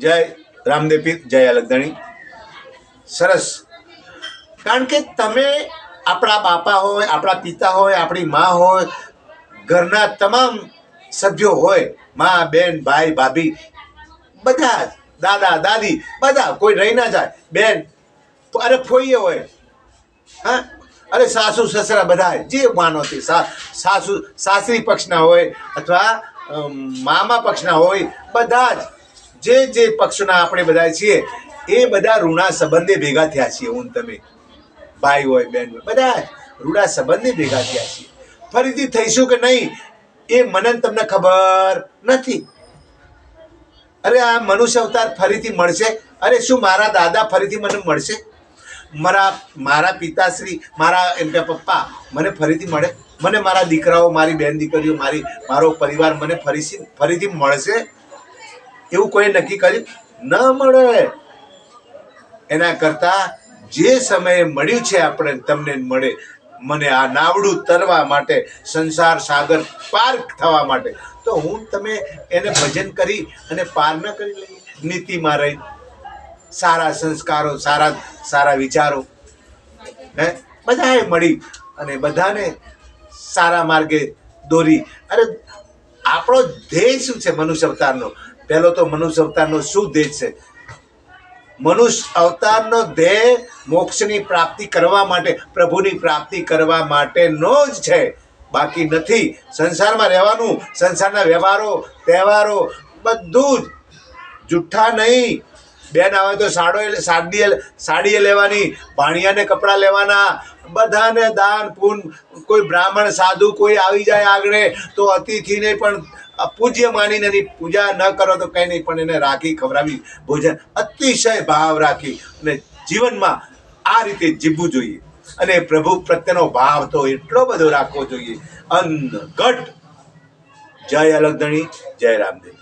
જય રામદેવ પીર, જય અલગધણી. સરસ. કારણ કે તમે આપણા બાપા હોય, આપણા પિતા હોય, આપણી મા હોય, ઘરના તમામ સભ્યો હોય, મા, બેન, ભાઈ, ભાભી, બધા જ, દાદા, દાદી, બધા, કોઈ રહી ના જાય, બેન, અરે ફોઈએ હોય, હા, અરે સાસુ સસરા, બધા જે માનો તે સાસુ સાસરી પક્ષના હોય અથવા મામા પક્ષના હોય, બધા જ જે પક્ષના આપણે બધા છીએ એ બધા ઋણા સંબંધે ભેગા થયા છીએ. હું તમે ભાઈ હોય, બેન હોય, બધા રૂડા સંબંધે ભેગા થયા છીએ. ફરીથી થઈશું કે નહીં એ મને તમને ખબર નથી. અરે આ મનુષ્ય અવતાર ફરીથી મળશે? અરે શું મારા દાદા ફરીથી મને મળશે? મારા પિતાશ્રી, મારા એમ કે પપ્પા મને ફરીથી મળે? મને મારા દીકરાઓ, મારી બેન દીકરીઓ, મારો પરિવાર મને ફરીથી મળશે? એવું કોઈ નક્કી કર્યું? ન મળે. એના કરતા જે સમયે મળ્યું છે આપણે તમને મળે, મને આ નાવડું તરવા માટે, સંસાર સાગર પાર થવા માટે, તો હું તમે એને ભજન કરી અને પાર ન કરી લઈએ? નીતિમાં રહી, સારા સંસ્કારો, સારા વિચારો, હે, બધાએ મળી અને બધાને સારા માર્ગે દોરી. અરે આપણો ધ્યેય શું છે મનુષ્ય અવતારનો? પહેલો તો મનુષ્ય અવતારનો શું ધ્યેય છે? મનુષ્ય અવતારનો ધ્યેય મોક્ષની પ્રાપ્તિ કરવા માટે, પ્રભુની પ્રાપ્તિ કરવા માટેનો જ છે, બાકી નથી. સંસારમાં રહેવાનું, સંસારના વ્યવહારો, તહેવારો બધું જ જુઠ્ઠા નહીં. બેન આવે તો સાડીએ લેવાની, ભાણિયાને કપડાં લેવાના, બધાને દાન પૂન, કોઈ બ્રાહ્મણ સાધુ કોઈ આવી જાય આગળ તો અતિથિને પણ પૂજ્ય માનીને એની પૂજા ન કરો તો કંઈ નહીં, પણ એને રાખી ખવડાવી, ભોજન અતિશય ભાવ રાખી અને જીવનમાં આ રીતે જીવવું જોઈએ. અને પ્રભુ પ્રત્યેનો ભાવ તો એટલો બધો રાખવો જોઈએ. અન્ન ઘટ. જય અલગધણી, જય રામદેવ.